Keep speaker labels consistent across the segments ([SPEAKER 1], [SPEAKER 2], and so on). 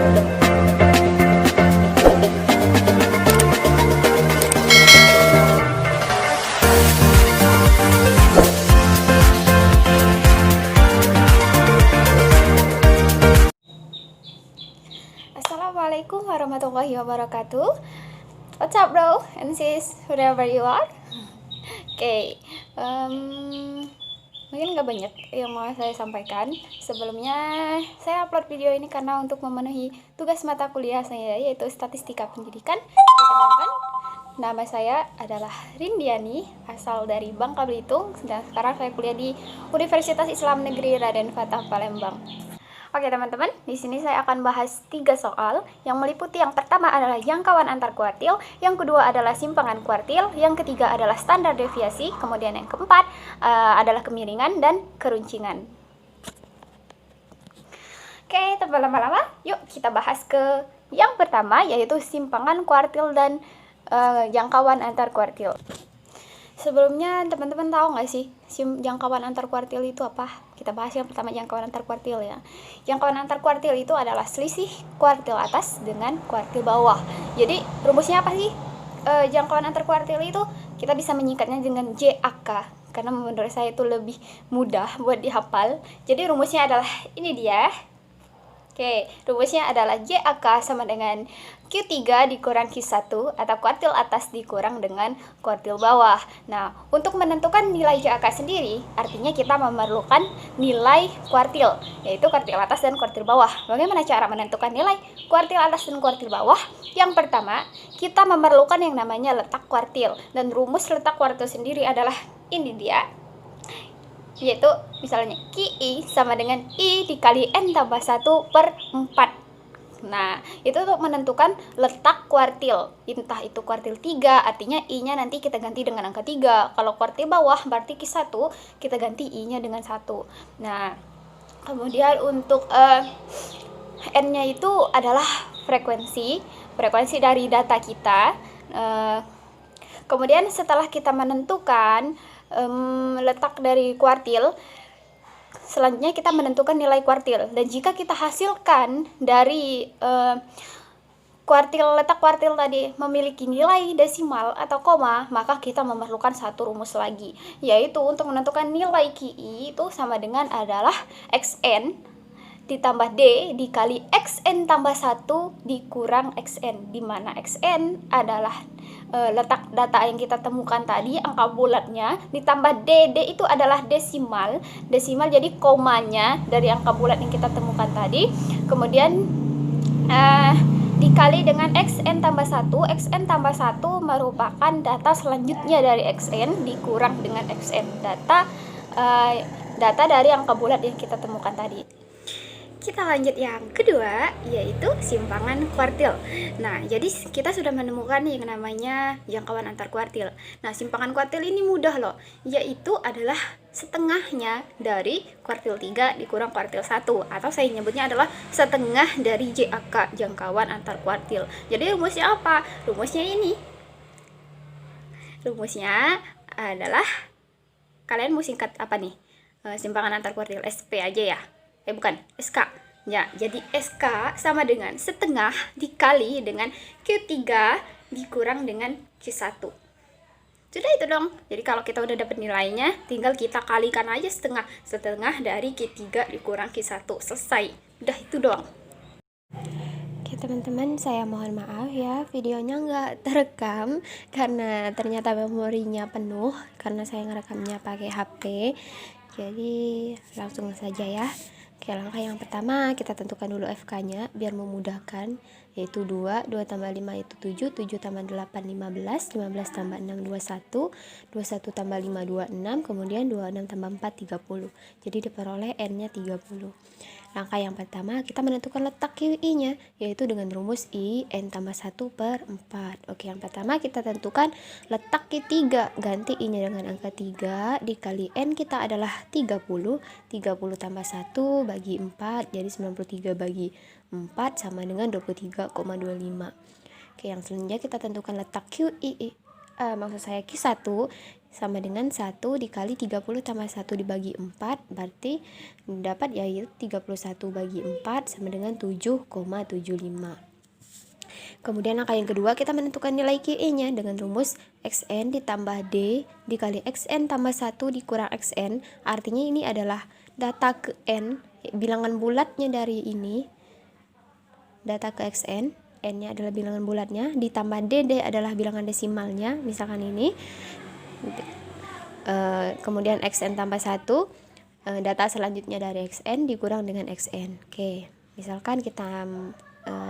[SPEAKER 1] Assalamualaikum warahmatullahi wabarakatuh. What's up bro and sis, wherever you are. Oke, mungkin nggak banyak yang mau saya sampaikan. Sebelumnya saya upload video ini karena untuk memenuhi tugas mata kuliah saya, yaitu Statistika Pendidikan. Perkenalkan, nama saya adalah Rindiani, asal dari Bangka Belitung, dan sekarang saya kuliah di Universitas Islam Negeri Raden Fatah Palembang. Oke teman-teman, di sini saya akan bahas 3 soal yang meliputi yang pertama adalah jangkauan antar kuartil, yang kedua adalah simpangan kuartil, yang ketiga adalah standar deviasi, kemudian yang keempat adalah kemiringan dan keruncingan. Oke, tanpa lama-lama, yuk kita bahas ke yang pertama, yaitu simpangan kuartil dan jangkauan antar kuartil. Sebelumnya teman-teman tahu nggak sih jangkauan antar kuartil itu apa? Kita bahas yang pertama, jangkauan antar kuartil ya. Jangkauan antar kuartil itu adalah selisih kuartil atas dengan kuartil bawah. Jadi rumusnya apa sih? Jangkauan antar kuartil itu kita bisa menyingkatnya dengan JAK, karena menurut saya itu lebih mudah buat dihafal. Jadi rumusnya adalah ini dia. Oke, rumusnya adalah JAK sama dengan Q3 dikurang Q1 atau kuartil atas dikurang dengan kuartil bawah. Nah, untuk menentukan nilai JAK sendiri, artinya kita memerlukan nilai kuartil, yaitu kuartil atas dan kuartil bawah. Bagaimana cara menentukan nilai kuartil atas dan kuartil bawah? Yang pertama, kita memerlukan yang namanya letak kuartil. Dan rumus letak kuartil sendiri adalah ini dia, yaitu misalnya QI sama dengan I dikali N tambah 1/4. Nah, itu untuk menentukan letak kuartil. Entah itu kuartil 3, artinya I-nya nanti kita ganti dengan angka 3. Kalau kuartil bawah, berarti Q1, kita ganti I-nya dengan 1. Nah, kemudian untuk N-nya itu adalah frekuensi dari data kita. Kemudian setelah kita menentukan letak dari kuartil, selanjutnya kita menentukan nilai kuartil. Dan jika kita hasilkan dari letak kuartil tadi memiliki nilai desimal atau koma, maka kita memerlukan satu rumus lagi, yaitu untuk menentukan nilai QI itu sama dengan adalah XN ditambah D dikali XN tambah 1 dikurang XN, di mana XN adalah letak data yang kita temukan tadi, angka bulatnya, ditambah D itu adalah desimal jadi komanya dari angka bulat yang kita temukan tadi, kemudian dikali dengan XN tambah 1. XN tambah 1 merupakan data selanjutnya dari XN dikurang dengan XN, data dari angka bulat yang kita temukan tadi. Kita lanjut yang kedua, yaitu simpangan kuartil. Nah, jadi kita sudah menemukan yang namanya jangkauan antar kuartil. Nah, simpangan kuartil ini mudah loh, yaitu adalah setengahnya dari kuartil 3 dikurang kuartil 1, atau saya nyebutnya adalah setengah dari JAK, jangkauan antar kuartil. Jadi rumusnya apa? Rumusnya ini. Rumusnya adalah, kalian mau singkat apa nih? Simpangan antar kuartil SP aja ya. Bukan, SK. Ya, jadi SK sama dengan setengah dikali dengan Q3 dikurang dengan Q1. Sudah itu dong. Jadi kalau kita udah dapat nilainya, tinggal kita kalikan aja setengah dari Q3 dikurang Q1. Selesai. Udah itu doang. Oke teman-teman, saya mohon maaf ya, videonya nggak terekam karena ternyata memorinya penuh, karena saya ngerekamnya pakai HP. Jadi langsung saja ya. Oke, langkah yang pertama kita tentukan dulu FK-nya biar memudahkan, yaitu 2 tambah 5 itu 7, 7 tambah 8 15, 15 tambah 6 21, 21 tambah 5 26, kemudian 26 tambah 4 30. Jadi diperoleh N-nya 30. Langkah yang pertama kita menentukan letak QI-nya, yaitu dengan rumus I N tambah 1/4. Oke, yang pertama kita tentukan letak Q3, ganti I-nya dengan angka 3 dikali N kita adalah 30. 30 tambah 1 bagi 4, jadi 93 bagi 4 sama dengan 23,25. Oke, yang selanjutnya kita tentukan letak QI
[SPEAKER 2] maksud saya Q1 sama dengan 1 dikali 30 tambah 1 dibagi 4, berarti dapat yaitu 31 bagi 4 sama dengan 7,75. Kemudian langkah yang kedua, kita menentukan nilai QE-nya dengan rumus XN ditambah D dikali XN tambah 1 dikurang XN. Artinya ini adalah data ke N, bilangan bulatnya dari ini, data ke XN, N-nya adalah bilangan bulatnya, ditambah D adalah bilangan desimalnya, misalkan ini. Kemudian XN tambah 1, data selanjutnya dari XN dikurang dengan XN. Oke, misalkan kita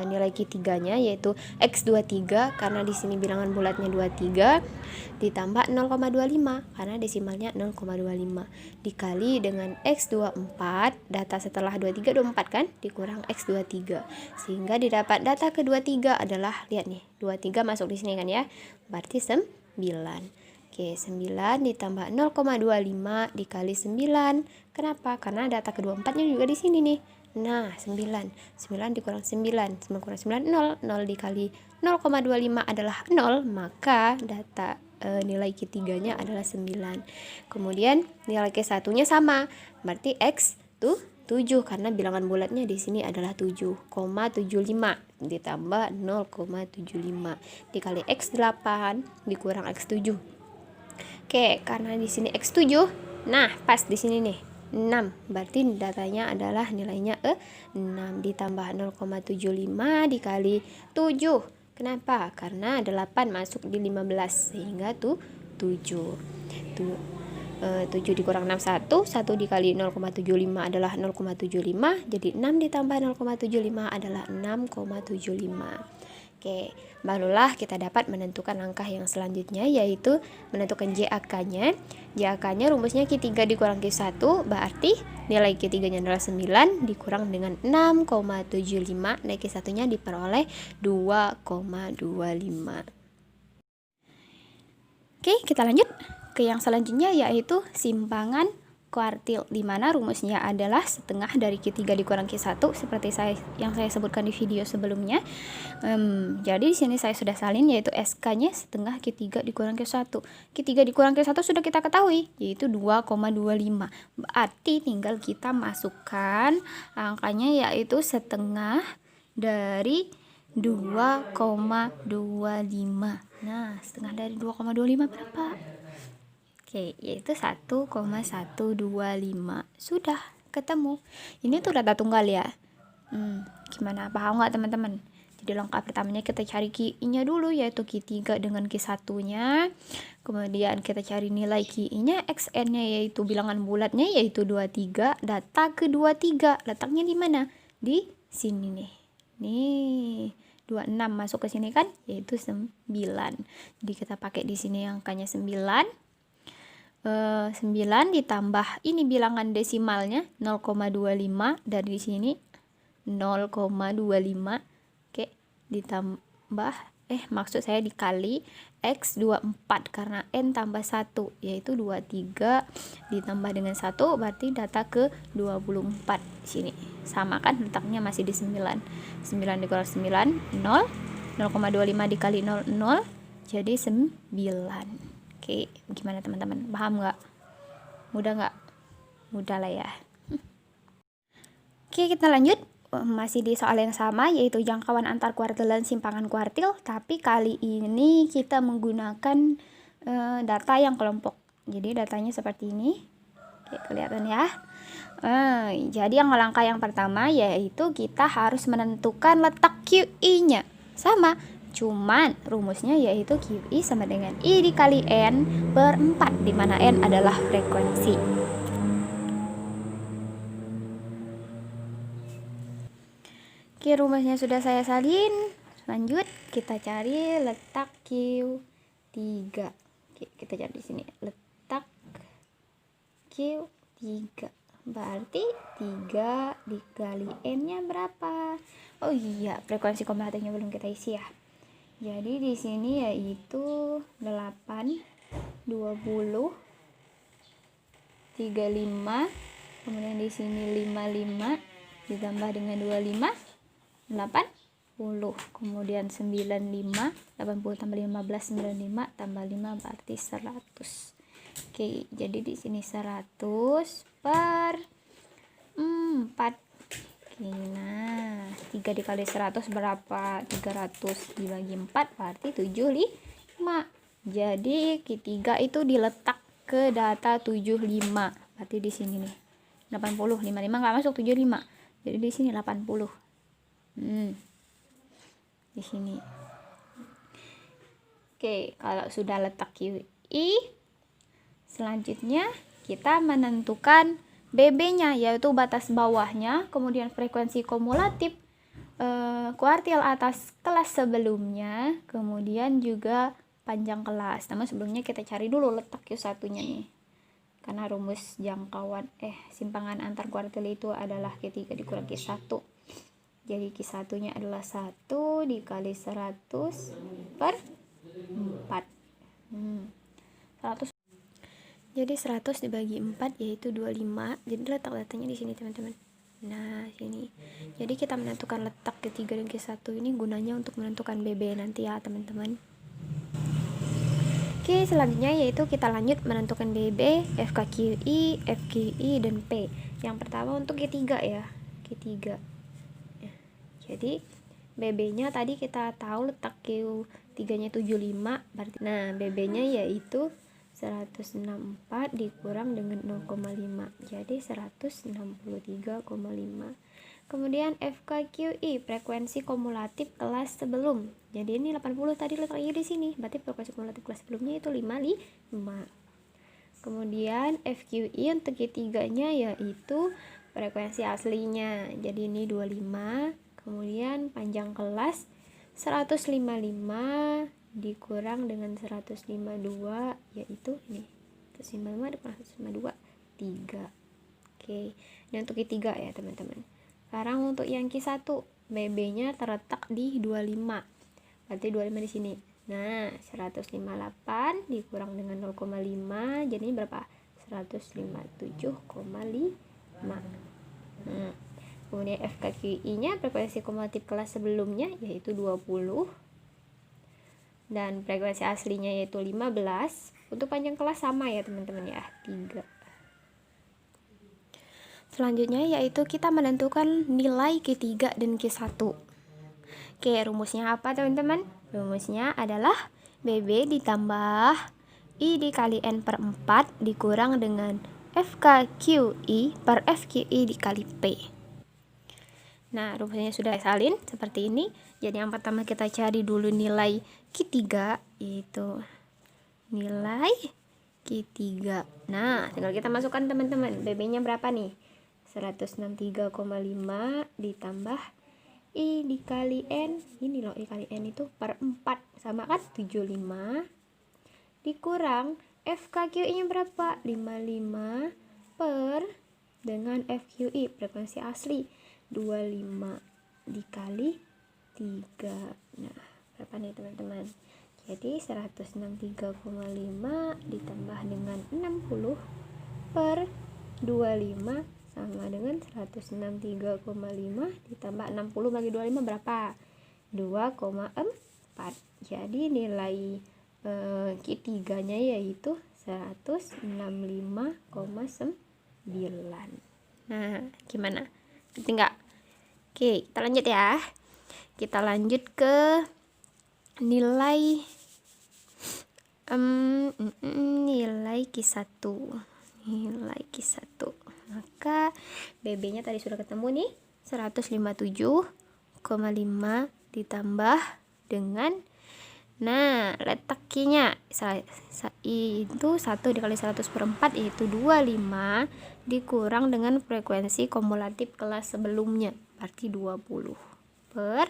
[SPEAKER 2] nilai Q3-nya yaitu X23 karena di sini bilangan bulatnya 23 ditambah 0,25 karena desimalnya 0,25 dikali dengan X24, data setelah 23 24 kan, dikurang X23 sehingga didapat data ke-23 adalah, lihat nih, 23 masuk di sini kan ya, berarti 9. Oke, 9 ditambah 0,25 dikali 9. Kenapa? Karena data ke-24-nya juga di sini nih. Nah, 9 dikurang 9 kurang 9, 0 dikali 0,25 adalah 0, maka data nilai Q3-nya adalah 9. Kemudian nilai Q1-nya sama, berarti X tuh 7 karena bilangan bulatnya di sini adalah 7,75 ditambah 0,75 dikali X8 dikurang X7. Oke, karena di sini X7, nah pas di sini nih 6, berarti datanya adalah nilainya 6 ditambah 0,75 dikali 7. Kenapa? Karena 8 masuk di 15 sehingga tuh 7. 7 dikurang 6 1 dikali 0,75 adalah 0,75, jadi 6 ditambah 0,75 adalah 6,75. Oke, barulah kita dapat menentukan langkah yang selanjutnya, yaitu menentukan JAK-nya. JAK-nya rumusnya Q3 dikurang Q1, berarti nilai Q3-nya adalah 9 dikurang dengan 6,75, nilai Q1-nya diperoleh 2,25.
[SPEAKER 1] Oke, kita lanjut ke yang selanjutnya, yaitu simpangan kuartil, di mana rumusnya adalah setengah dari Q3 dikurang Q1 seperti yang saya sebutkan di video sebelumnya. Jadi di sini saya sudah salin, yaitu SK-nya setengah Q3 dikurang Q1. Q3 dikurang Q1 sudah kita ketahui, yaitu 2,25. Berarti tinggal kita masukkan angkanya, yaitu setengah dari 2,25. Nah, setengah dari 2,25 berapa? Oke, yaitu 1,125. Sudah ketemu. Ini tuh data tunggal ya. Gimana? Paham nggak teman-teman? Jadi langkah pertamanya kita cari QI-nya dulu, yaitu Q3 dengan Q1-nya. Kemudian kita cari nilai QI-nya, XN-nya yaitu bilangan bulatnya yaitu 23. Data ke-23 letaknya di mana? Di sini nih. Nih, 26 masuk ke sini kan, yaitu 9. Jadi kita pakai di sini angkanya 9. 9 ditambah ini bilangan desimalnya 0,25, dari sini 0,25. Oke, ditambah maksud saya dikali X24 karena N tambah 1 yaitu 23 ditambah dengan 1 berarti data ke 24 sini. Sama kan, letaknya masih di 9. 9 dikurang 9 0, 0,25 dikali 0 0 jadi 9. Oke, gimana teman-teman? Paham nggak? Mudah nggak? Mudah lah ya. Oke, kita lanjut. Masih di soal yang sama, yaitu jangkauan antar kuartil dan simpangan kuartil. Tapi kali ini kita menggunakan data yang kelompok. Jadi datanya seperti ini. Oke, kelihatan ya. Jadi yang langkah yang pertama yaitu kita harus menentukan letak QI-nya. Sama. Cuman rumusnya yaitu QI sama dengan I dikali N per 4, di mana N adalah frekuensi. Oke, rumusnya sudah saya salin. Lanjut, kita cari letak Q3. Oke, kita cari di sini. Letak Q3. Berarti 3 dikali N-nya berapa? Oh iya, frekuensi kompetitifnya belum kita isi ya. Jadi di sini yaitu 8, 20, 35, kemudian di sini 55 ditambah dengan 25, 8, kemudian 95, 80 tambah 15, 95 tambah 5 berarti 100. Oke, jadi di sini 100 per 4. Oke, nah 3 dikali 100 berapa? 300 dibagi 4 berarti 75. Jadi Q3 itu diletak ke data 75. Berarti di sini nih 80, 55 nggak masuk 75. Jadi di sini 80. Di sini. Oke, kalau sudah letak QI, selanjutnya kita menentukan BB-nya, yaitu batas bawahnya, kemudian frekuensi kumulatif kuartil atas kelas sebelumnya, kemudian juga panjang kelas. Namun sebelumnya kita cari dulu letak Q1-nya nih. Karena rumus jangkauan simpangan antar kuartil itu adalah Q3 dikurang Q1. Jadi Q1-nya adalah 1 dikali 100 per 4. 100. Jadi 100 dibagi 4 yaitu 25. Jadi letak datanya di sini, teman-teman. Nah, sini. Jadi kita menentukan letak Q3 dan Q1 ini gunanya untuk menentukan BB nanti ya, teman-teman. Oke, selanjutnya yaitu kita lanjut menentukan BB, FKQI, FQI, dan P. Yang pertama untuk Q3 ya. Q3. Jadi BB-nya tadi kita tahu letak Q3-nya 75, berarti nah BB-nya yaitu 164 dikurang dengan 0,5. Jadi 163,5. Kemudian FKQI, frekuensi kumulatif kelas sebelum. Jadi ini 80 tadi letaknya di sini. Berarti frekuensi kumulatif kelas sebelumnya itu 55. Kemudian FQI untuk Q3-nya yaitu frekuensi aslinya. Jadi ini 25. Kemudian panjang kelas 155 dikurang dengan 152 yaitu ini 155 dikurang 152 3. Oke, ini untuk Q3 ya, teman-teman. Sekarang untuk yang Q1, BB-nya terletak di 25. Berarti 25 di sini. Nah, 158 dikurang dengan 0,5 jadi ini berapa? 157,5. Kemudian FKQI-nya frekuensi kumulatif kelas sebelumnya yaitu 20 dan frekuensi aslinya yaitu 15. Untuk panjang kelas sama ya, teman-teman ya, 3. Selanjutnya yaitu kita menentukan nilai Q3 dan Q1. Oke, rumusnya apa, teman-teman? Rumusnya adalah BB ditambah I dikali N per 4 dikurang dengan FKQI per FQI dikali P. Nah, rumusnya sudah salin seperti ini. Jadi yang pertama kita cari dulu nilai Q3, yaitu nilai Q3. Nah, tinggal kita masukkan, teman-teman. BB-nya berapa nih? 163,5 ditambah I dikali N. Ini loh, I kali N itu per 4. Sama kan? 75. Dikurang FKQI-nya berapa? 55 per dengan FQI, frekuensi asli. 25 dikali 3. Nah, berapa nih, teman-teman? Jadi 163,5 ditambah dengan 60 per 25 sama dengan 163,5 ditambah 60 bagi 25 berapa? 2,4. Jadi nilai Q3-nya yaitu 165,9. Nah, gimana? Ngerti nggak? Oke, kita lanjut ya. Kita lanjut ke nilai nilai Q1. Nilai Q1. Maka BB-nya tadi sudah ketemu nih, 157,5 ditambah dengan letak Q-nya itu 1 dikali 100 per 4 yaitu 25 dikurang dengan frekuensi kumulatif kelas sebelumnya berarti 20 per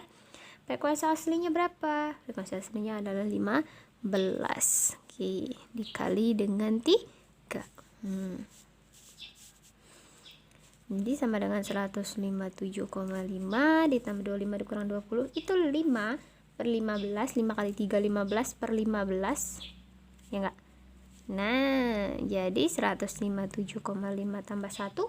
[SPEAKER 1] frekuensi aslinya berapa? Frekuensi aslinya adalah 15. Oke, dikali dengan 3. Jadi sama dengan 157,5 ditambah 25 dikurang 20 itu 5 per 15. 5 kali 3 15 per 15 ya enggak? Nah, jadi 157,5 tambah 1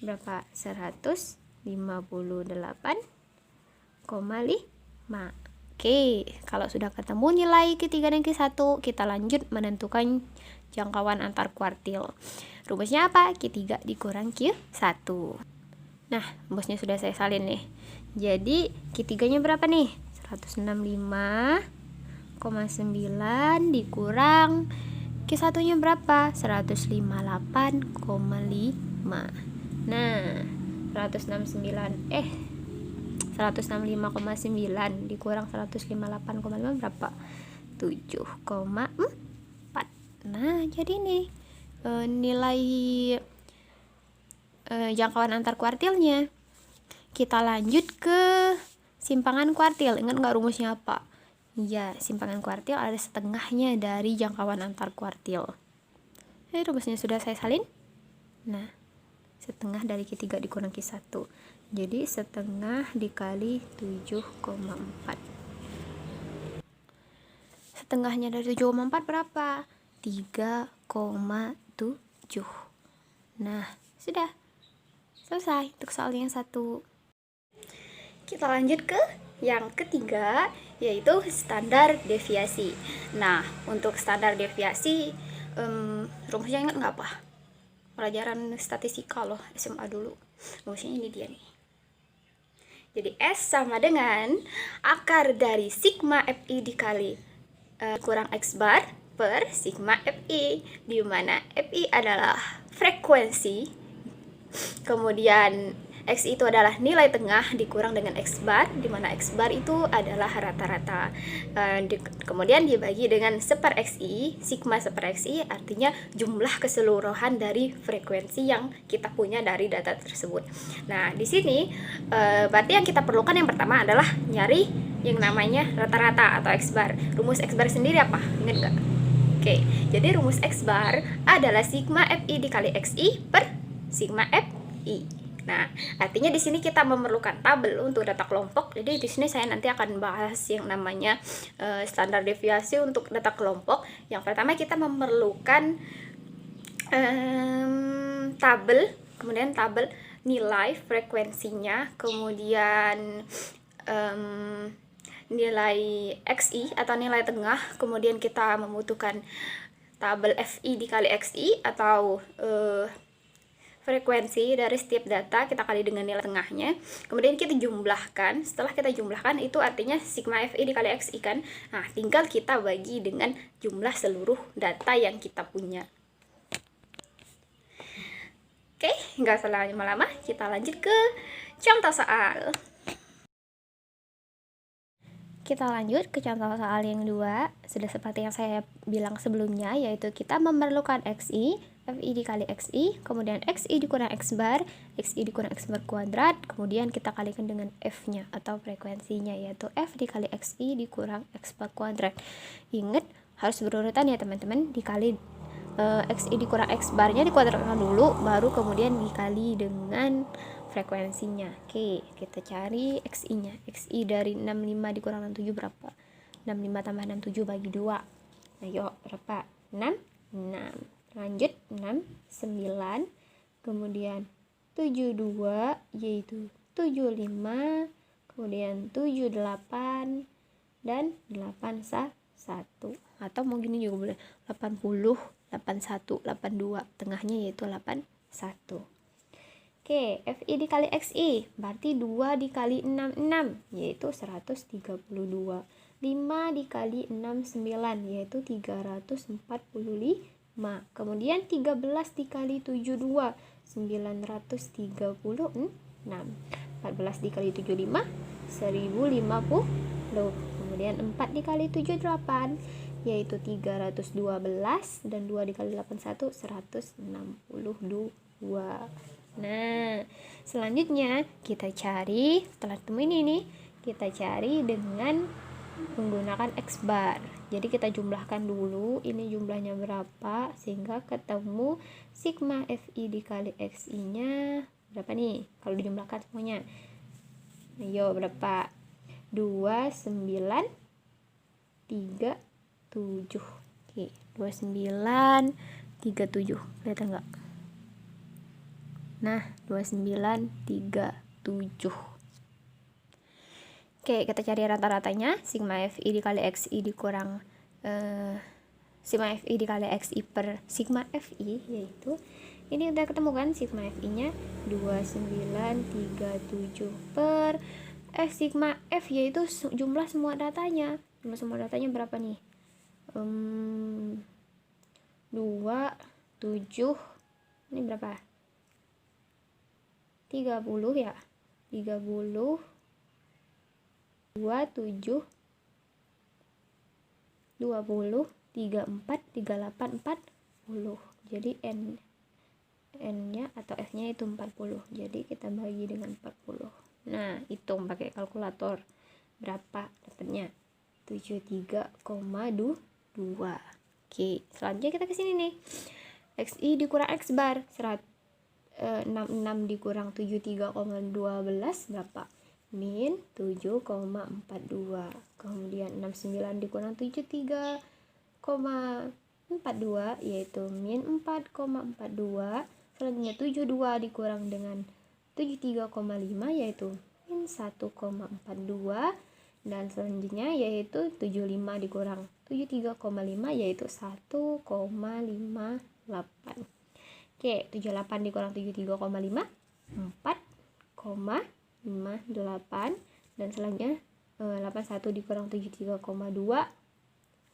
[SPEAKER 1] berapa? 100
[SPEAKER 2] 58,5. Oke, kalau sudah ketemu nilai Q3 dan Q1, kita lanjut menentukan jangkauan antar kuartil. Rumusnya apa? Q3 dikurang Q1. Nah, rumusnya sudah saya salin nih. Jadi, Q3-nya berapa nih? 165,9 dikurang Q1-nya berapa? 158,5. Nah, 165,9 dikurang 158,5 berapa? 7,4. Nah, jadi nih nilai jangkauan antar kuartilnya. Kita lanjut ke simpangan kuartil. Ingat nggak rumusnya apa? Ya, simpangan kuartil ada setengahnya dari jangkauan antar kuartil. Rumusnya sudah saya salin. Nah, setengah dari Q3 dikurang Q1. Jadi setengah dikali 7,4. Setengahnya dari 7,4 berapa? 3,7. Nah, sudah selesai untuk soal yang satu.
[SPEAKER 1] Kita lanjut ke yang ketiga, yaitu standar deviasi. Nah, untuk standar deviasi, rumusnya ingat nggak apa? Pelajaran statistika loh, SMA dulu. Rumusnya ini dia nih. Jadi S sama dengan akar dari sigma FI dikali kurang X bar per sigma FI, di mana FI adalah frekuensi, kemudian X itu adalah nilai tengah dikurang dengan X bar, di mana X bar itu adalah rata-rata. Kemudian dibagi dengan 1/XI, sigma 1/XI artinya jumlah keseluruhan dari frekuensi yang kita punya dari data tersebut. Nah, di sini berarti yang kita perlukan yang pertama adalah nyari yang namanya rata-rata atau X bar. Rumus X bar sendiri apa? Ingat nggak? Oke, jadi rumus X bar adalah sigma FI dikali XI per sigma FI. Nah, artinya di sini kita memerlukan tabel untuk data kelompok. Jadi di sini saya nanti akan bahas yang namanya standar deviasi untuk data kelompok. Yang pertama kita memerlukan tabel, kemudian tabel nilai frekuensinya, kemudian nilai XI atau nilai tengah, kemudian kita membutuhkan tabel FI dikali XI atau frekuensi dari setiap data kita kali dengan nilai tengahnya, kemudian kita jumlahkan. Setelah kita jumlahkan, itu artinya sigma FI dikali XI kan. Nah, tinggal kita bagi dengan jumlah seluruh data yang kita punya. Oke, nggak usah lama-lama, kita lanjut ke contoh soal.
[SPEAKER 2] Kita lanjut ke contoh soal yang 2. Sudah seperti yang saya bilang sebelumnya, yaitu kita memerlukan XI, FI dikali XI, kemudian XI dikurang X bar, XI dikurang X bar kuadrat, kemudian kita kalikan dengan F-nya atau frekuensinya, yaitu F dikali XI dikurang X bar kuadrat. Ingat, harus berurutan ya teman-teman, dikali XI dikurang X barnya dikuadratkan dulu, baru kemudian dikali dengan frekuensinya. Oke, kita cari XI-nya. XI dari 65 dikurang 67 berapa? 65 tambah 67 bagi 2. Ayo, berapa? 6. Lanjut 6, 9, kemudian 72, yaitu 75, kemudian 78, dan 81. Atau mungkin ini juga boleh 80, 81, 82. Tengahnya yaitu 81. Oke, FI dikali XI berarti 2 dikali 6, 6 yaitu 132. 5 dikali 6, 9 yaitu 345. Kemudian 13 dikali 7, 2 936. 14 dikali 7, 5 1050. Kemudian 4 dikali 7, 8 yaitu 312, dan 2 dikali 8, 1 162. Nah, selanjutnya kita cari, setelah temuin ini kita cari dengan menggunakan X bar. Jadi kita jumlahkan dulu ini jumlahnya berapa sehingga ketemu sigma FI dikali XI nya berapa nih kalau dijumlahkan semuanya. Ayo, berapa? 2937. Oke, 2937. Kelihatan nggak? Nah, 2937. Oke, kita cari rata-ratanya. Sigma FI dikali XI dikurang sigma FI dikali XI per sigma FI, yaitu ini udah ketemu kan, sigma FI nya 2937 per sigma F, yaitu jumlah semua datanya. Jumlah semua datanya berapa nih? 2, 7, ini berapa? 30 ya? 30, 2, 7, 20, 34, 38, 40. Jadi N-nya atau F-nya itu 40. Jadi kita bagi dengan 40. Nah, hitung pakai kalkulator. Berapa dapatnya? 73,2. Oke, selanjutnya kita ke sini nih. XI dikurang X bar 66 dikurang 73,12 berapa? Min 7,42. Kemudian 69 dikurang 73,42 yaitu min 4,42. Selanjutnya 72 dikurang dengan 73,5 yaitu min 1,42. Dan selanjutnya yaitu 75 dikurang 73,5 yaitu 1,58. Oke, 78 dikurang 73,5 4,58. Dan selanjutnya 81 dikurang 73,2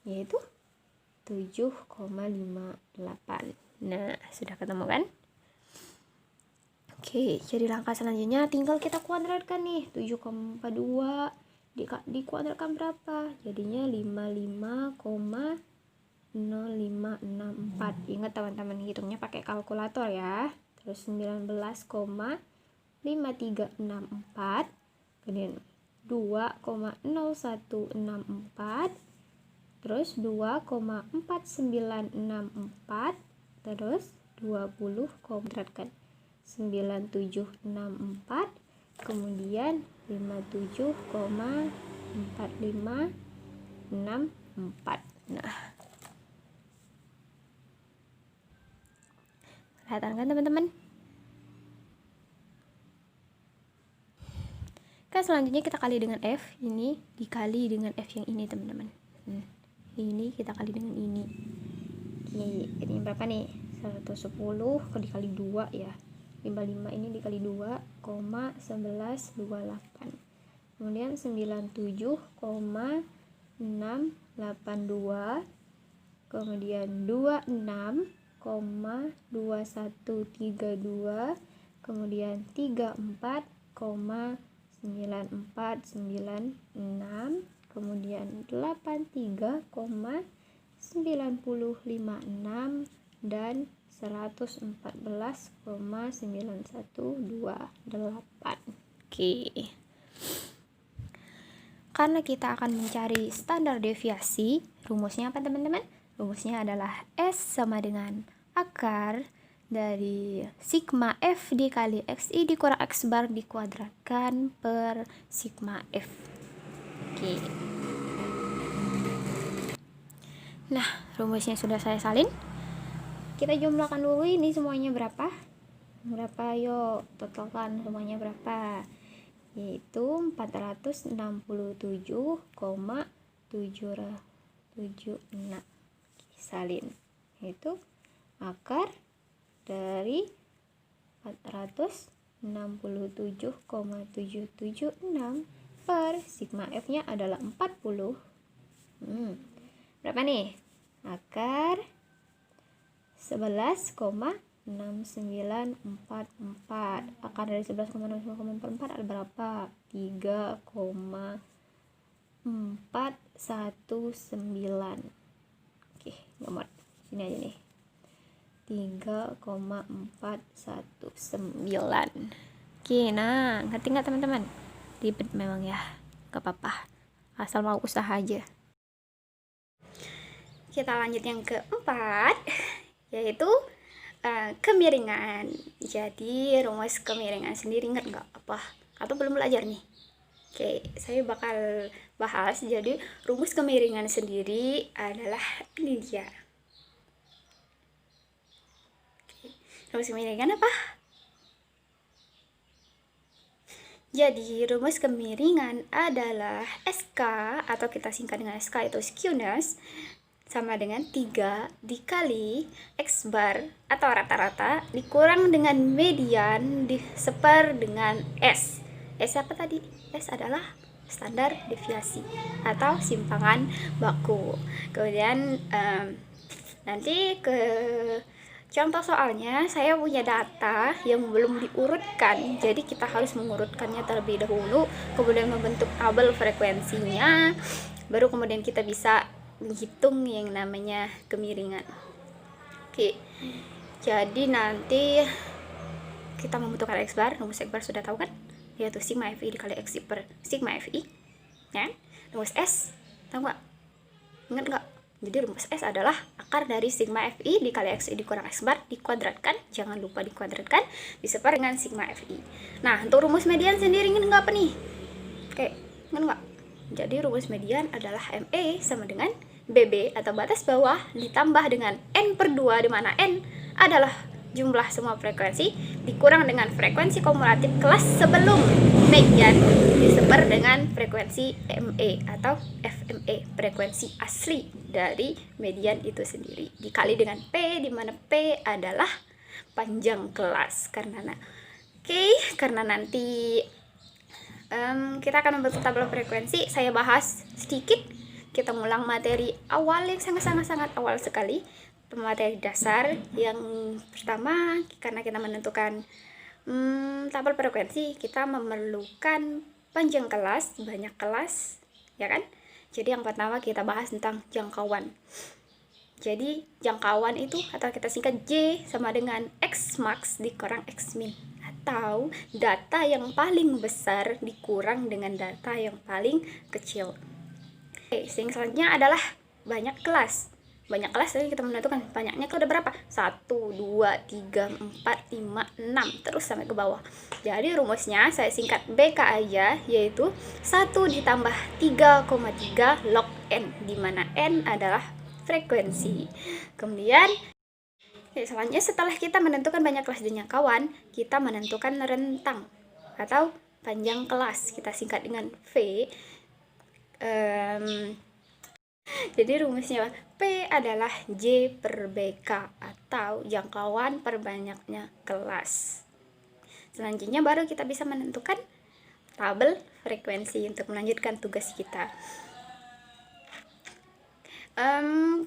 [SPEAKER 2] yaitu 7,58. Nah, sudah ketemu kan? Oke, jadi langkah selanjutnya tinggal kita kuadratkan nih. 7,42 dikuadratkan berapa? Jadinya 55,0564. Ingat teman-teman, hitungnya pakai kalkulator ya. Terus 19,5364. Kemudian 2,0164. Terus 2,4964. Terus 20 kuadratkan 9764. Kemudian 57,4564. Nah, kelihatan kan teman-teman? Selanjutnya kita kali dengan F, ini dikali dengan F yang ini teman-teman. Ini kita kali dengan ini. Oke, ini berapa nih? 110 dikali 2 ya. 55 ini dikali 2,1128. Kemudian 97,682. Kemudian 26,2132. Kemudian 34,9496. Kemudian 83,9056 dan 114,9128. Oke. Karena kita akan mencari standar deviasi, rumusnya apa teman-teman? Rumusnya adalah S sama dengan akar dari sigma F dikali XI dikurang X bar dikuadratkan per sigma F. Oke. Nah, rumusnya sudah saya salin. Kita jumlahkan dulu ini semuanya berapa? Berapa? Yuk, totalkan semuanya berapa? Yaitu 467,776. Salin. Yaitu akar dari 467,776 per sigma F-nya adalah 40. Berapa nih? Akar 11,6944. Akar dari 11,6944 ada berapa? 3,419. Oke, nomor sini aja nih. 3,419. Oke, nah, ngerti nggak teman-teman? Ribet memang ya, gak apa-apa, asal mau usaha aja.
[SPEAKER 1] Kita lanjut yang keempat, yaitu kemiringan. Jadi rumus kemiringan sendiri ingat nggak apa? Atau belum belajar nih? Oke, saya bakal bahas. Jadi rumus kemiringan sendiri adalah ini dia. Oke, rumus kemiringan apa? Jadi rumus kemiringan adalah SK atau kita singkat dengan SK itu skewness sama dengan 3 dikali X bar atau rata-rata dikurang dengan median diseper dengan S. S apa tadi? S adalah standar deviasi atau simpangan baku. Kemudian nanti ke contoh soalnya saya punya data yang belum diurutkan, jadi kita harus mengurutkannya terlebih dahulu, kemudian membentuk tabel frekuensinya, baru kemudian kita bisa menghitung yang namanya kemiringan. Oke, jadi nanti kita membutuhkan X bar, rumus X bar sudah tahu kan, yaitu sigma Fi dikali X per sigma Fi ya. Rumus S tahu nggak? Ingat nggak? Jadi rumus S adalah akar dari sigma Fi dikali Xi dikurang X bar dikuadratkan, jangan lupa dikuadratkan, disebar dengan sigma Fi. Nah, untuk rumus median sendiri ingat nggak apa nih? Oke, ingat nggak? Jadi rumus median adalah ME sama dengan BB atau batas bawah ditambah dengan N per 2, di mana N adalah jumlah semua frekuensi dikurang dengan frekuensi kumulatif kelas sebelum median disebar dengan frekuensi ME atau FME, frekuensi asli dari median itu sendiri, dikali dengan P, di mana P adalah panjang kelas. Karena nanti kita akan membentuk tabel frekuensi, saya bahas sedikit, kita ngulang materi awal yang sangat awal sekali, materi dasar. Yang pertama, karena kita menentukan tabel frekuensi, kita memerlukan panjang kelas, banyak kelas, ya kan? Jadi yang pertama kita bahas tentang jangkauan. Jadi jangkauan itu atau kita singkat J sama dengan X max dikurang X min, atau data yang paling besar dikurang dengan data yang paling kecil. Oke, selanjutnya adalah banyak kelas. Banyak kelas, jadi kita menentukan banyaknya itu ada berapa? 1, 2, 3, 4, 5, 6, terus sampai ke bawah. Jadi rumusnya saya singkat BK aja, yaitu 1 ditambah 3,3 log N, di mana N adalah frekuensi. Kemudian selanjutnya setelah kita menentukan banyak kelas dan jangkauan, kita menentukan rentang atau panjang kelas, kita singkat dengan V. Jadi rumusnya P adalah J per BK atau jangkauan per banyaknya kelas. Selanjutnya baru kita bisa menentukan tabel frekuensi untuk melanjutkan tugas kita.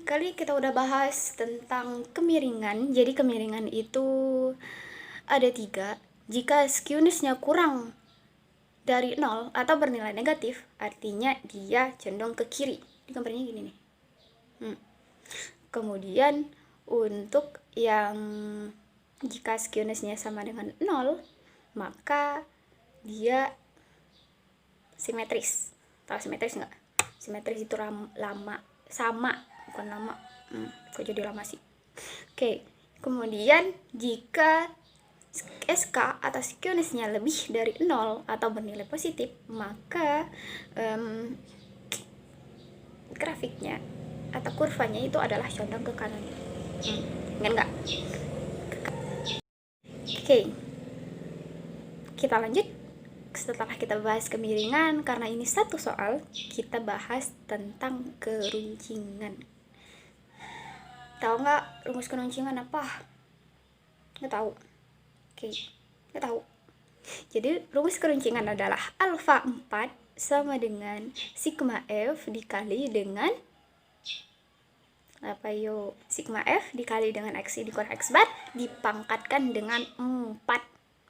[SPEAKER 1] Kali kita udah bahas tentang kemiringan. Jadi kemiringan itu ada 3. Jika skewness-nya kurang dari 0 atau bernilai negatif, artinya dia condong ke kiri. Ini gambarnya gini nih. Kemudian untuk yang jika skewness-nya sama dengan 0, maka dia simetris. Tahu simetris nggak? Simetris itu sama, bukan lama. Kok jadi lama sih? Oke. Kemudian jika SK atau skewness-nya lebih dari 0 atau bernilai positif, maka grafiknya atau kurvanya itu adalah condong ke kanan. Ingat nggak? Oke, kita lanjut. Setelah kita bahas kemiringan, karena ini satu soal, kita bahas tentang keruncingan. Tahu nggak rumus keruncingan apa? Nggak tahu. Oke, nggak tahu. Jadi rumus keruncingan adalah alfa 4 sama dengan sigma F dikali dengan sigma F dikali dengan Xi dikurang X bar dipangkatkan dengan 4.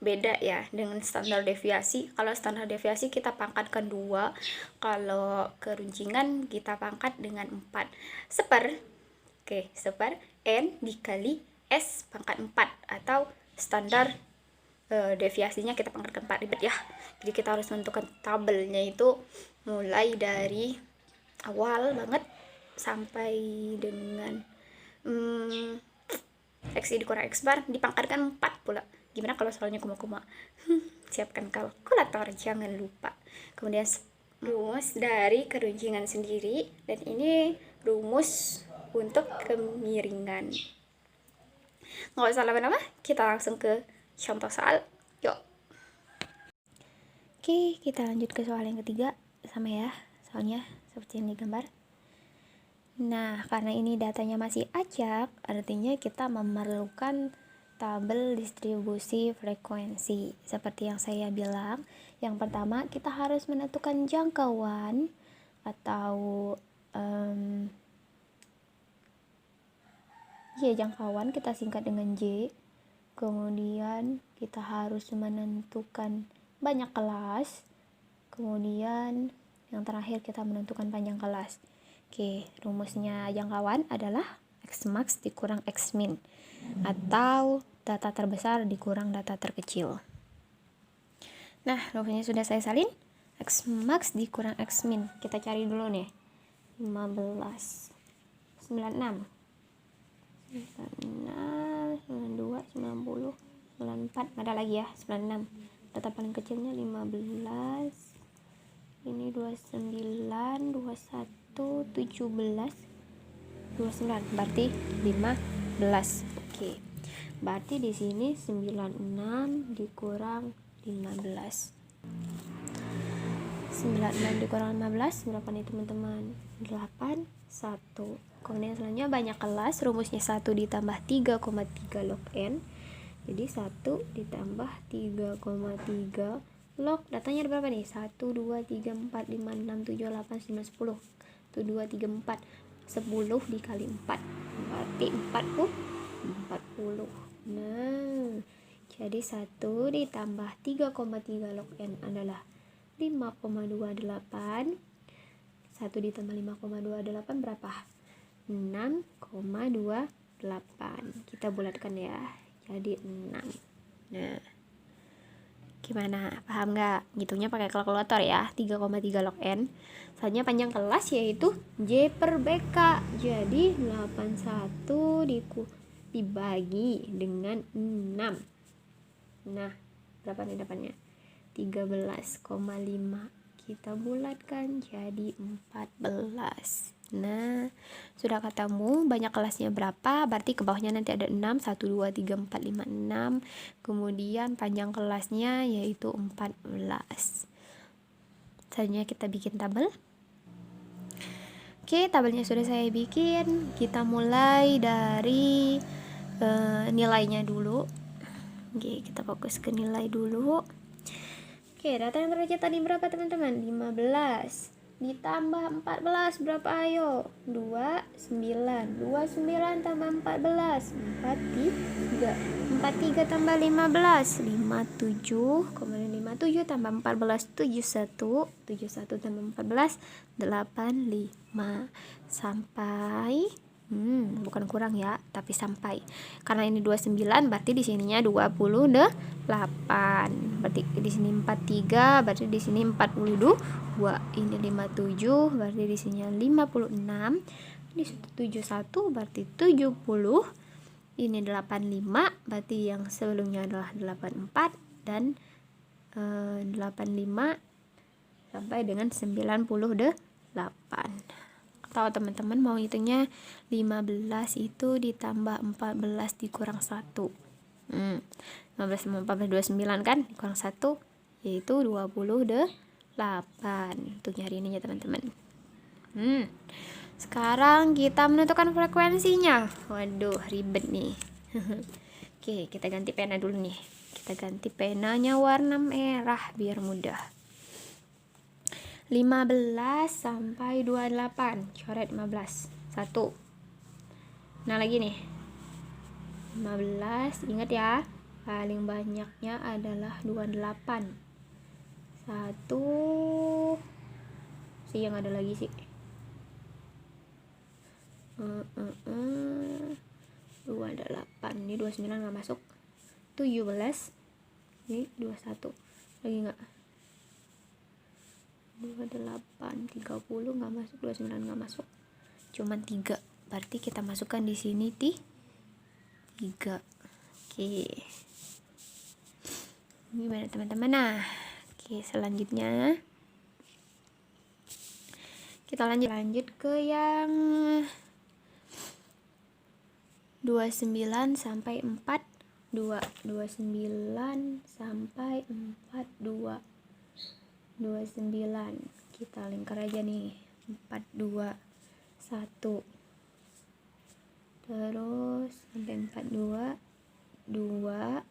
[SPEAKER 1] Beda ya dengan standar deviasi. Kalau standar deviasi kita pangkatkan 2, kalau keruncingan kita pangkat dengan 4. Seper N dikali S pangkat 4 atau standar deviasinya kita pangkatkan 4, ribet ya. Jadi kita harus menentukan tabelnya itu mulai dari awal banget sampai dengan Xi dikurang X bar dipangkatkan 4 pula. Gimana kalau soalnya koma-koma? Siapkan kalkulator, jangan lupa. Kemudian rumus dari keruncingan sendiri, dan ini rumus untuk kemiringan. Nggak usah lama-lama, kita langsung ke contoh soal. Yuk.
[SPEAKER 2] Oke, kita lanjut ke soal yang ketiga. Sama ya, soalnya seperti yang digambar. Nah, karena ini datanya masih acak, artinya kita memerlukan tabel distribusi frekuensi. Seperti yang saya bilang, yang pertama kita harus menentukan jangkauan atau jangkauan kita singkat dengan J. Kemudian kita harus menentukan banyak kelas. Kemudian yang terakhir kita menentukan panjang kelas. Oke, rumusnya jangkauan adalah X max dikurang X min, atau data terbesar dikurang data terkecil. Nah, rumusnya sudah saya salin. X max dikurang X min. Kita cari dulu nih. 15, 96, 92, 90, 94. Ada lagi ya, 96. Data paling kecilnya 15. Ini 29, 21, 17, 29. Berarti 15. Oke. Berarti di sini 96 dikurang 15. 96 dikurang 15 berapa nih teman-teman? 8, 1. Kemudian selanjutnya banyak kelas, rumusnya 1 ditambah 3,3 log n. Jadi 1 ditambah 3,3 log, datanya ada berapa nih? 1, 2, 3, 4, 5, 6, 7, 8, 9, 10. 1, 2, 3, 4. 10 dikali 4 berarti 40. Nah, jadi 1 ditambah 3,3 log n adalah 5,28. 1 ditambah 5,28 berapa? 6,28. Kita bulatkan ya, jadi 6. Nah, gimana? Paham nggak? Ngitungnya pakai kalkulator ya. 3,3 log n. Selanjutnya panjang kelas yaitu J per BK. Jadi 81 dibagi dengan 6. Nah, berapa nih dapatnya? 13,5. Kita bulatkan jadi 14. Nah, sudah ketemu banyak kelasnya berapa, berarti ke bawahnya nanti ada 6, 1, 2, 3, 4, 5, 6. Kemudian panjang kelasnya yaitu 14. Selanjutnya kita bikin tabel. Oke, tabelnya sudah saya bikin. Kita mulai dari nilainya dulu. Oke, kita fokus ke nilai dulu. Oke, data yang tercetak tadi berapa teman-teman? 15 ditambah 14 berapa? Ayo, 29. 29 tambah 14, 43. 43 tambah 15, 57. Kemudian 57 tambah 14, 71. 71 tambah 14, 85. Sampai bukan kurang ya, tapi sampai. Karena ini 29, berarti di sininya 28. Berarti di sini 43, berarti di sini 42. Ini 57, berarti di sini 56. Ini 71, berarti 70. Ini 85, berarti yang sebelumnya adalah 84 dan 85 sampai dengan 98. Atau teman-teman mau hitungnya 15 itu ditambah 14 dikurang 1. 15 sama 14 29 kan, dikurang 1 yaitu 28. Untuk nyari ininya teman-teman. Sekarang kita menentukan frekuensinya. Waduh, ribet nih. Oke, kita ganti pena dulu nih. Kita ganti penanya warna merah biar mudah. 15 sampai 28. Coret 15. 1. Nah, lagi nih. 15, ingat ya. Paling banyaknya adalah 28. 1. Yang ada lagi sih. 28. Ini 29 enggak masuk. 17. Ini 21. Lagi enggak? 28, 30 nggak masuk, 29 nggak masuk, cuman 3. Berarti kita masukkan di sini 3. Oke, gimana teman-teman? Nah, oke, selanjutnya kita lanjut ke yang 29 sampai 42. 29 sampai 42. 29. Kita lingkar aja nih. 4, 2, 1. Terus sampai 42, 2.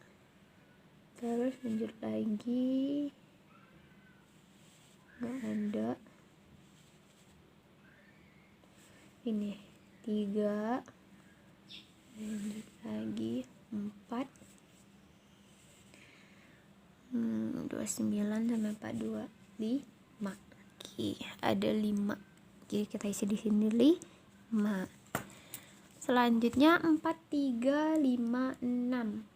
[SPEAKER 2] Terus lanjut lagi. Nggak ada. Ini 3. Lanjut lagi 4. 29 sampai 42, 5. Oke, ada 5. Jadi kita isi di sini 5. Selanjutnya 4, 3, 5, 6.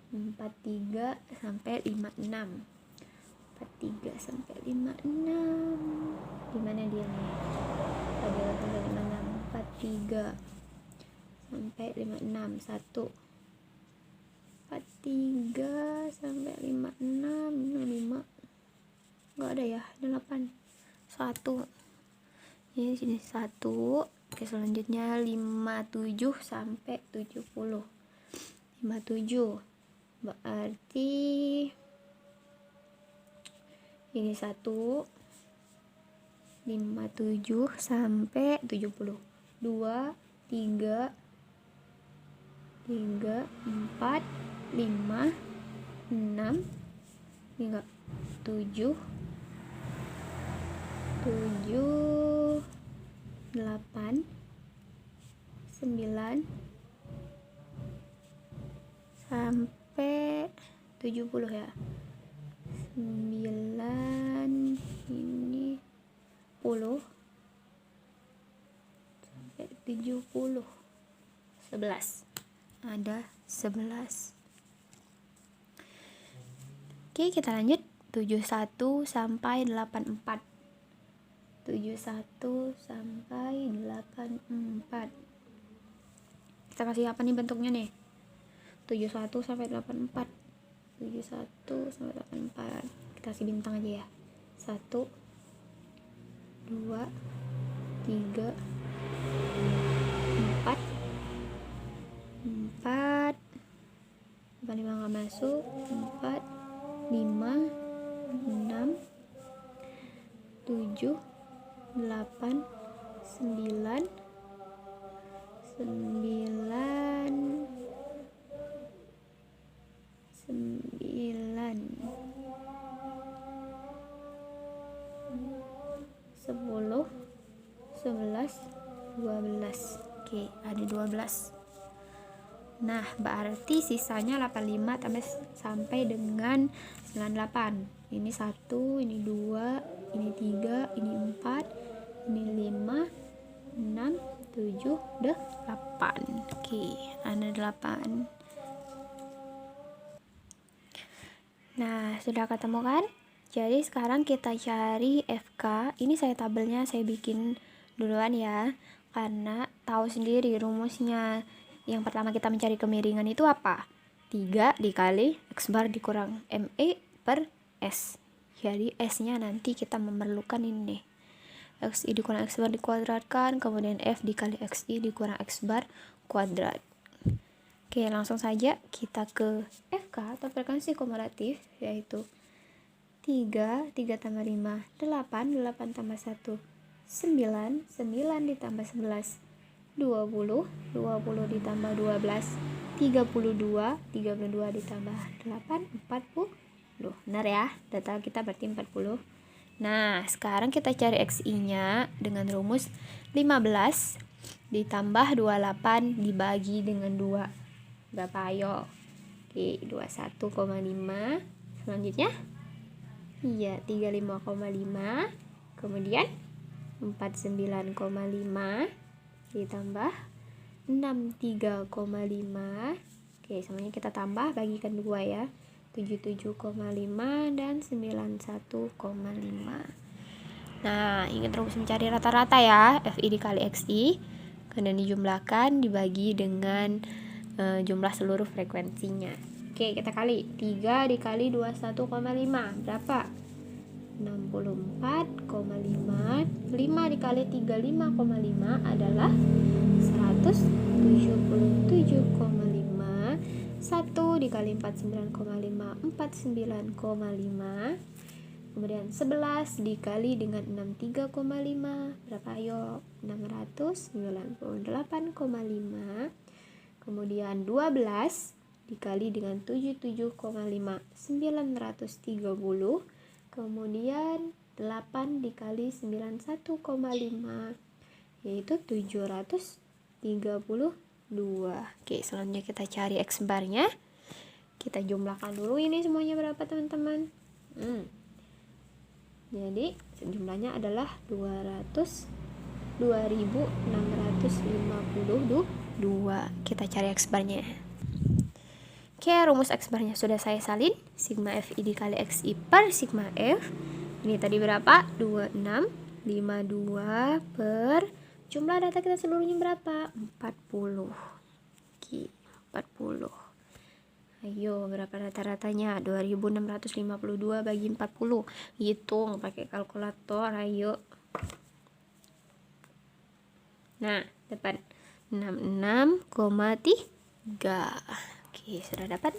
[SPEAKER 2] 43 sampai 56. 43 sampai 56. Gimana dia nih? Ada sampai 56. 43 sampai 56. 1. 43 sampai 56. 5. Enggak ada ya? Ada 8. 1. Ini sini 1. Oke, selanjutnya 57 sampai 70. 57 berarti ini 1. 57 sampai 70. 2, 3, 4, 5, 6. Ini enggak 7, 8, 9 sampai 70 ya. 9 ini 10 sampai 70. 11. Ada 11. Oke, kita lanjut. 71 sampai 84. 71 sampai 84. Kita kasih apa nih bentuknya nih? 71 sampai 84. 71 sampai 84. Kita kasih bintang aja ya. 1, 2, 3, 4. 4. 5 nggak masuk. 4, 5, 6, 7, 8, 9, 10, 11, 12. Oke, ada 12. Nah, berarti sisanya 85 sampai dengan 98. Ini 1, ini 2, ini 3, ini 4, ini 5, 6, 7, 8. Oke, ada 8. Nah, sudah ketemu kan? Jadi sekarang kita cari FK. Ini tabelnya saya bikin duluan ya, karena tahu sendiri rumusnya. Yang pertama kita mencari kemiringan itu apa? 3 dikali X bar dikurang ME per S. Jadi S-nya nanti kita memerlukan ini nih. XI dikurang X bar dikuadratkan, kemudian F dikali XI dikurang X bar kuadrat. Oke, langsung saja kita ke FK atau frekuensi kumulatif, yaitu 3 tambah 5, 8, 8 tambah 1, 9, 9 ditambah 11, 20, 20 ditambah 12, 32, 32 ditambah 8, 40. Benar ya, data kita berarti 40. Nah, sekarang kita cari XI-nya dengan rumus 15 ditambah 28 dibagi dengan 2. Berapa ayo? Oke, 21,5. Selanjutnya iya, 35,5. Kemudian 49,5 ditambah 63,5. Oke, semuanya kita tambah, bagikan 2 ya. 77,5 dan 91,5. Nah, ingat rumus mencari rata-rata ya. FI dikali XI, kemudian dijumlahkan dibagi dengan jumlah seluruh frekuensinya. Oke, kita kali 3 dikali 21,5 berapa? 64,5. 5 dikali 35,5 adalah 177,5. 1 dikali 49,5 49,5. Kemudian 11 dikali dengan 63,5 berapa? Ayo, 698,5. Kemudian 12 dikali dengan 77,5 930. Kemudian 8 dikali 91,5 yaitu 732. Oke, selanjutnya kita cari X barnya. Kita jumlahkan dulu ini semuanya berapa teman-teman. Jadi jumlahnya adalah 2652. Kita cari X barnya. Oke, rumus X barnya sudah saya salin. Sigma FI dikali XI per sigma F. Ini tadi berapa? 2652 per jumlah data kita seluruhnya berapa? 40. Oke, 40. Ayo, berapa rata-ratanya? 2652 bagi 40. Hitung pakai kalkulator, ayo. Nah, dapat 66,3. Oke, sudah dapat.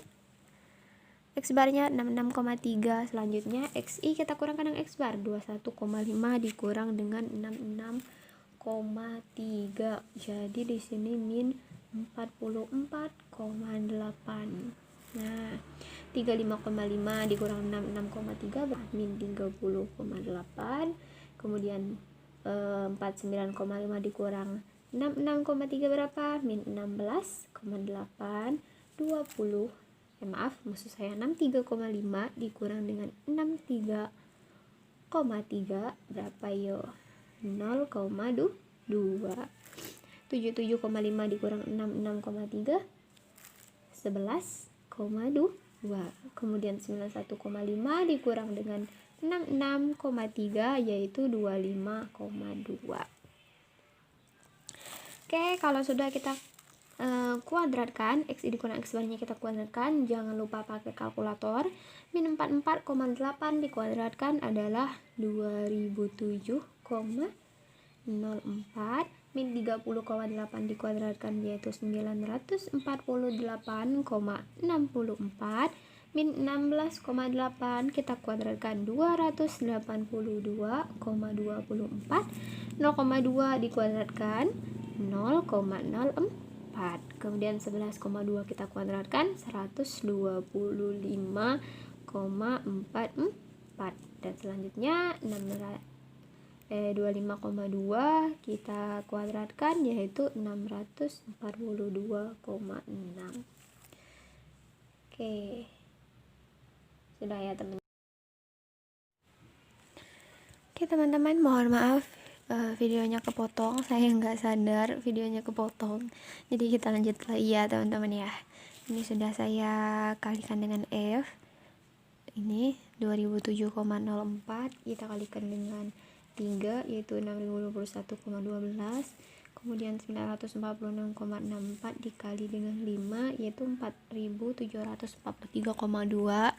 [SPEAKER 2] X barnya 66,3. Selanjutnya XI kita kurangkan dengan X bar. 21,5 dikurang dengan 66,3. Jadi di sini min 44,8. Nah, 35,5 dikurang 66,3 min 30,8. Kemudian 49,5 dikurang 66,3 berapa? Min 16,8. 20. Maksud saya 63,5 dikurang dengan 63,3 berapa yo? 0,2. 77,5 dikurang 66,3 11,2. Kemudian 91,5 dikurang dengan 66,3 yaitu 25,2. Oke, kalau sudah kita kuadratkan, XI dikurang X barnya kita kuadratkan, jangan lupa pakai kalkulator. Min 44,8 dikuadratkan adalah 2007,04. Min 30,8 dikuadratkan yaitu 948,64. Min 16,8 kita kuadratkan 282,24. 0,2 dikuadratkan 0,04. Kemudian 11,2 kita kuadratkan 125,44. Dan selanjutnya 25,2 kita kuadratkan yaitu 642,6. Oke, sudah ya teman. Oke teman-teman, mohon maaf videonya kepotong, saya nggak sadar videonya kepotong, jadi kita lanjut lagi ya teman-teman ya. Ini sudah saya kalikan dengan F, ini 2007,04 kita kalikan dengan 3 yaitu 6021,12. Kemudian 946,64 dikali dengan 5 yaitu 4743,2.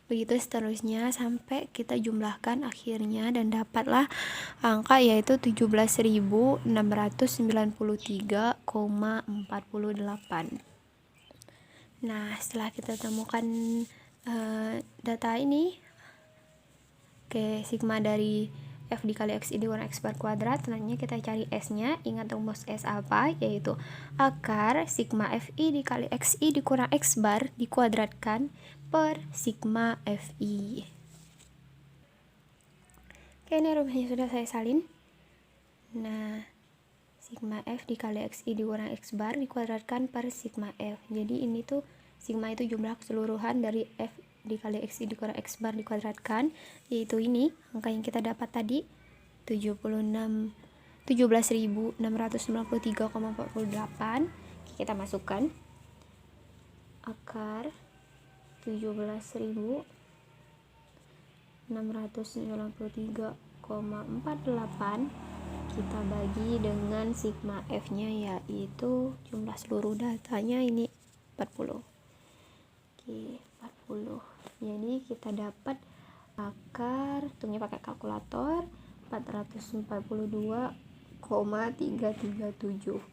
[SPEAKER 2] Begitu seterusnya sampai kita jumlahkan akhirnya dan dapatlah angka yaitu 17.693,48. Nah, setelah kita temukan data ini, oke, sigma dari F dikali XI dikurang X bar kuadrat, selanjutnya kita cari S nya. Ingat rumus S apa? Yaitu akar sigma FI dikali XI dikurang X bar dikuadratkan per sigma FI. Oke, ini rumusnya sudah saya salin. Nah, sigma F dikali XI dikurang X bar dikuadratkan per sigma F. Jadi ini tuh sigma itu jumlah keseluruhan dari F dikali XI dikurang X bar dikuadratkan, yaitu ini angka yang kita dapat tadi 17.693,48. Kita masukkan akar 17.693,48 kita bagi dengan sigma F nya yaitu jumlah seluruh datanya ini 40. Oke, 40. Jadi kita dapat akar, hitungnya pakai kalkulator, 442,337.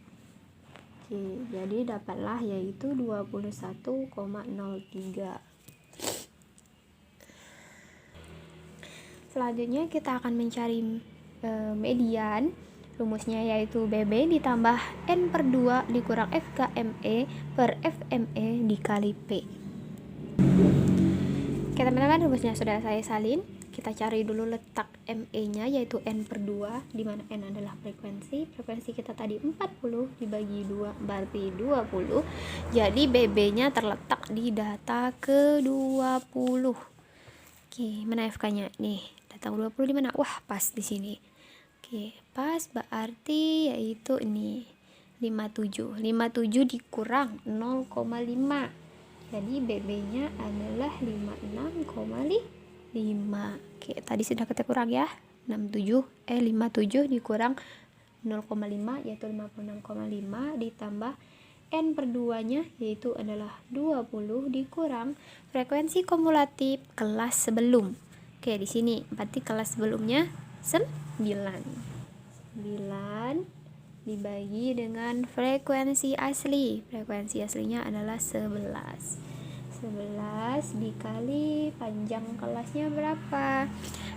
[SPEAKER 2] Oke, jadi dapatlah yaitu 21,03. Selanjutnya kita akan mencari median. Rumusnya yaitu BB ditambah N per 2 dikurang FKME per FME dikali P. Oke teman-teman, rumusnya sudah saya salin. Kita cari dulu letak ME nya yaitu N per 2, di mana N adalah frekuensi. Frekuensi kita tadi 40 dibagi 2 berarti 20. Jadi BB nya terletak di data ke-20. Oke, mana FK nya? Nih, data 20 di mana? Wah, pas di sini. Oke, pas berarti yaitu ini 57. 57 dikurang 0,5. Jadi BB-nya adalah 56,5. Oke, tadi sudah kita kurang ya. 57 dikurang 0,5 yaitu 56,5 ditambah N per 2-nya yaitu adalah 20 dikurang frekuensi kumulatif kelas sebelum. Oke, di sini berarti kelas sebelumnya 9 dibagi dengan frekuensi asli. Frekuensi aslinya adalah 11 dikali panjang kelasnya berapa?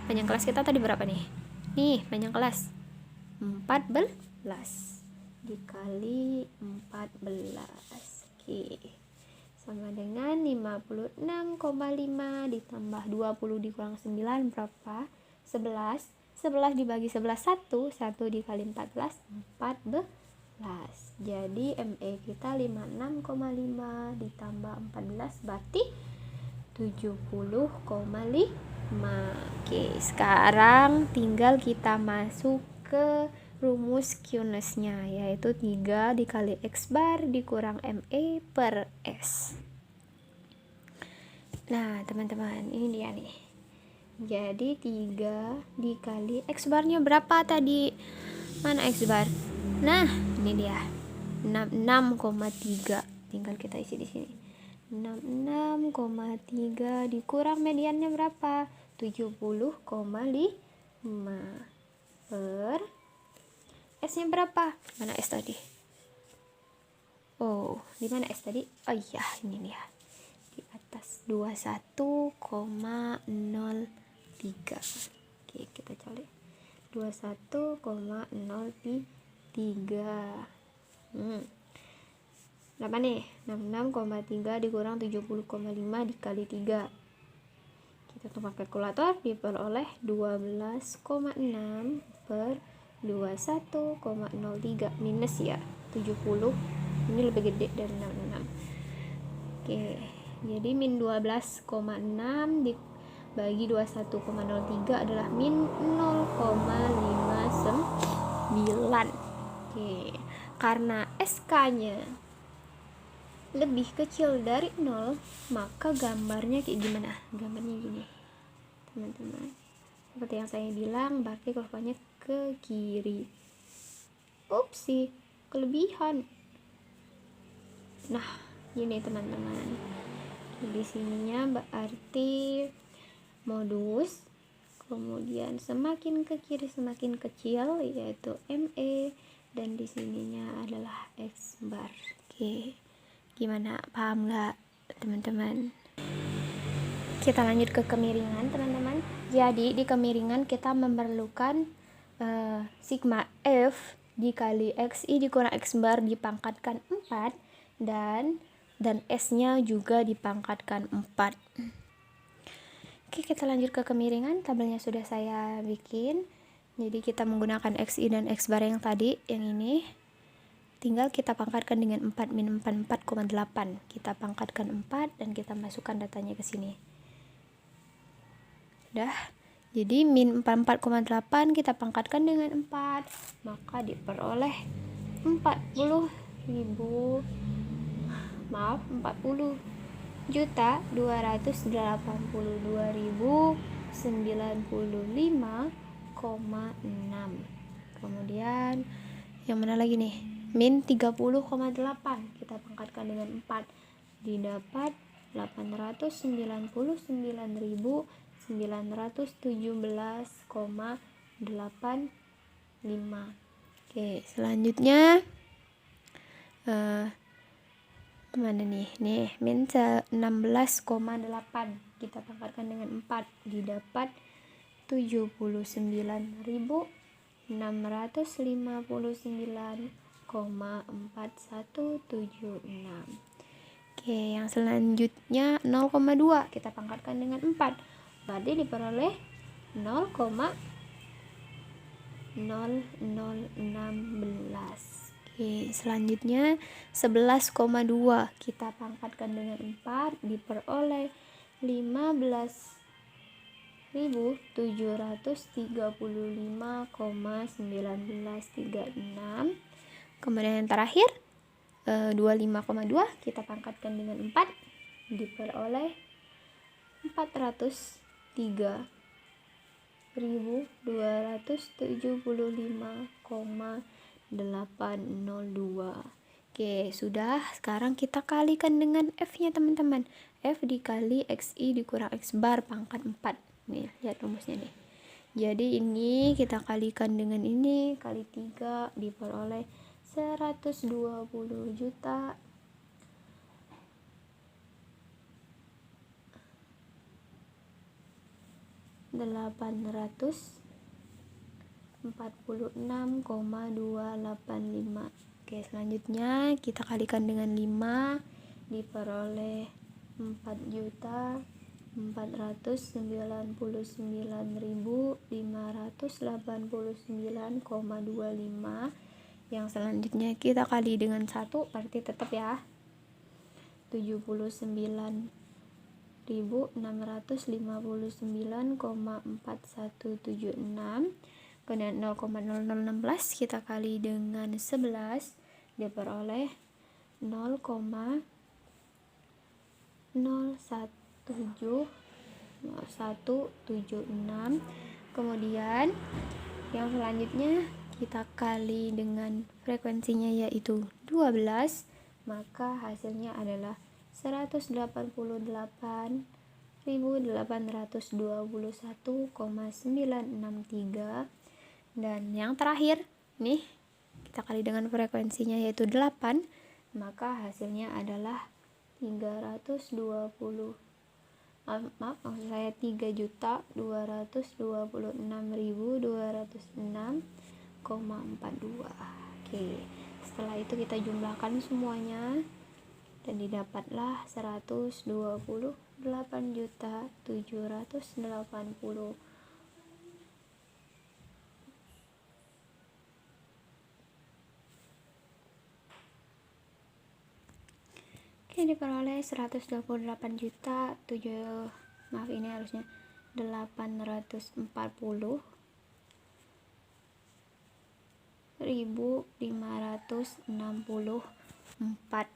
[SPEAKER 2] Panjang kelas kita tadi berapa nih? Nih, panjang kelas 14 dikali 14. Oke. Sama dengan 56,5 ditambah 20 dikurang 9 berapa? 11. 11 dibagi 11 1 dikali 14 jadi ME kita 56,5 ditambah 14 berarti 70,5. Oke, sekarang tinggal kita masuk ke rumus Q-nya yaitu 3 dikali X bar dikurang ME per S. Nah teman-teman, ini dia nih. Jadi 3 dikali X barnya berapa tadi? Mana X bar? Nah, ini dia. 66,3. Tinggal kita isi di sini. 66,3 dikurang mediannya berapa? 70,5 per S-nya berapa? Mana S tadi? Oh, di mana S tadi? Oh iya, ini dia. Di atas 21,03. Oke, kita cari 21,03. Berapa nih? 66,3 dikurang 70,5 dikali 3. Kita tumpah kalkulator, diperoleh 12,6 per 21,03 minus ya 70. Ini lebih gede dari 66. Oke, jadi min 12,6 dibagi 21,03 adalah min 0,59. Oke, karena SK-nya lebih kecil dari 0, maka gambarnya kayak gimana? Gambarnya gini, teman-teman. Seperti yang saya bilang, berarti kurvanya ke kiri. Upsi, kelebihan. Nah, gini teman-teman. Di sininya berarti modus, kemudian semakin ke kiri semakin kecil yaitu ME, dan di sininya adalah X bar. Oke, gimana, paham nggak teman-teman? Kita lanjut ke kemiringan teman-teman. Jadi di kemiringan kita memerlukan sigma F dikali XI dikurang X bar dipangkatkan 4 dan S-nya juga dipangkatkan 4. Oke, kita lanjut ke kemiringan. Tabelnya sudah saya bikin. Jadi kita menggunakan XI dan X bar yang tadi, yang ini. Tinggal kita pangkatkan dengan 4 min 4,8. Kita pangkatkan 4 dan kita masukkan datanya ke sini. Sudah. Jadi min 44,8 kita pangkatkan dengan 4, maka diperoleh 40.482.095,6. Kemudian yang mana lagi nih? Min 30,8 kita pangkatkan dengan 4, didapat 899.917,85. Oke, selanjutnya mana nih? Nih, min 16,8 kita pangkatkan dengan 4, didapat Oke, yang selanjutnya 0,2 kita pangkatkan dengan 4, berarti diperoleh 0,0016. Oke, selanjutnya 11,2 kita pangkatkan dengan 4, diperoleh 15.735,1936. Kemudian yang terakhir 25,2 kita pangkatkan dengan 4, diperoleh 403.275,802. Oke, sudah. Sekarang kita kalikan dengan F-nya teman-teman. F dikali XI dikurang X bar pangkat 4. Nih, lihat rumusnya nih. Jadi ini kita kalikan dengan ini, kali 3 diperoleh 120 juta 846,285. Oke, selanjutnya kita kalikan dengan 5, diperoleh 4.499.589,25. Yang selanjutnya kita kali dengan 1, berarti tetap ya 79.659,4176. Kemudian 0,0016 kita kali dengan 11, diperoleh 0,0170176. Kemudian yang selanjutnya kita kali dengan frekuensinya yaitu 12, maka hasilnya adalah 188.821,963. Dan yang terakhir nih kita kali dengan frekuensinya yaitu 8, maka hasilnya adalah 3.226.206,42. Oke, setelah itu kita jumlahkan semuanya dan didapatlah 128.780. Oke, diperoleh 128 juta 840.564.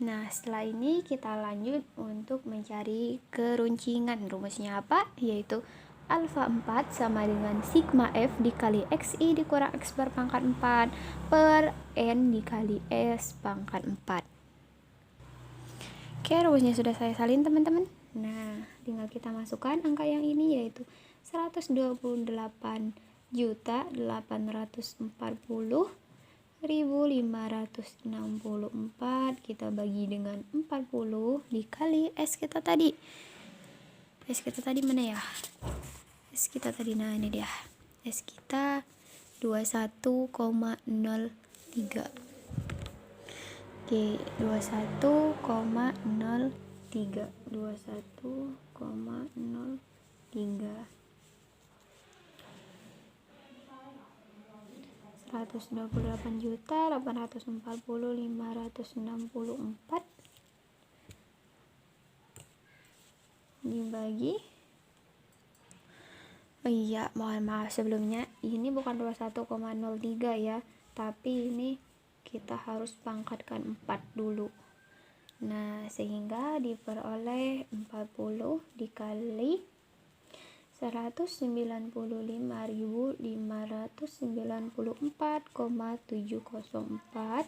[SPEAKER 2] Nah, setelah ini kita lanjut untuk mencari keruncingan. Rumusnya apa? Yaitu alfa 4 sama dengan sigma F dikali XI dikurang X bar pangkat 4 per N dikali S pangkat 4. Oke, rumusnya sudah saya salin teman-teman. Nah, tinggal kita masukkan angka yang ini yaitu 128.840.564 kita bagi dengan 40 dikali S kita tadi. S kita tadi mana ya? S kita tadi, nah ini dia. S kita 21,03. Oke, 21,03. 21,03. 128.840.564 dibagi, oh iya, mohon maaf sebelumnya, ini bukan 21,03 ya, tapi ini kita harus pangkatkan 4 dulu. Nah, sehingga diperoleh 40 dikali 199.594,704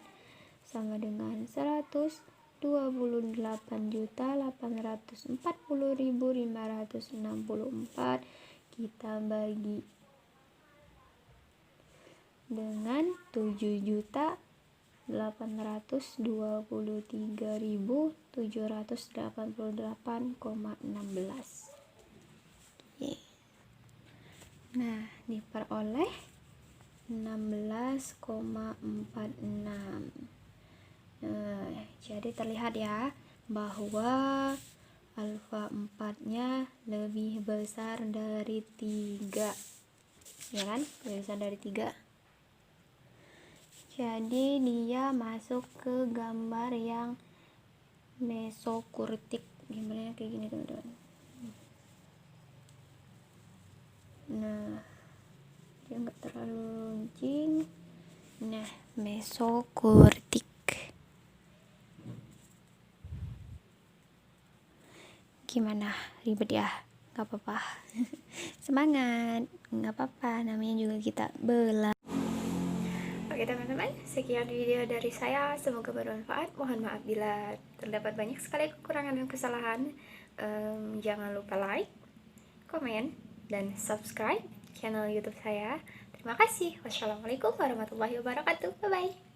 [SPEAKER 2] sama dengan 128.840.564 kita bagi dengan 7.823.788,16.
[SPEAKER 1] Nah, diperoleh 16,46. Nah, jadi terlihat ya bahwa alfa 4-nya lebih besar dari 3. Ya kan? Lebih besar dari 3. Jadi dia masuk ke gambar yang mesokurtik. Gambarnya kayak gini, teman-teman. Nah, dia nggak terlalu runcing. Nah, mesokurtik. Gimana, ribet ya? Nggak apa-apa. Semangat, nggak apa-apa, namanya juga kita belajar. Oke teman-teman, sekian video dari saya, semoga bermanfaat. Mohon maaf bila terdapat banyak sekali kekurangan dan kesalahan. Jangan lupa like, komen, dan subscribe channel YouTube saya. Terima kasih. Wassalamualaikum warahmatullahi wabarakatuh. Bye bye.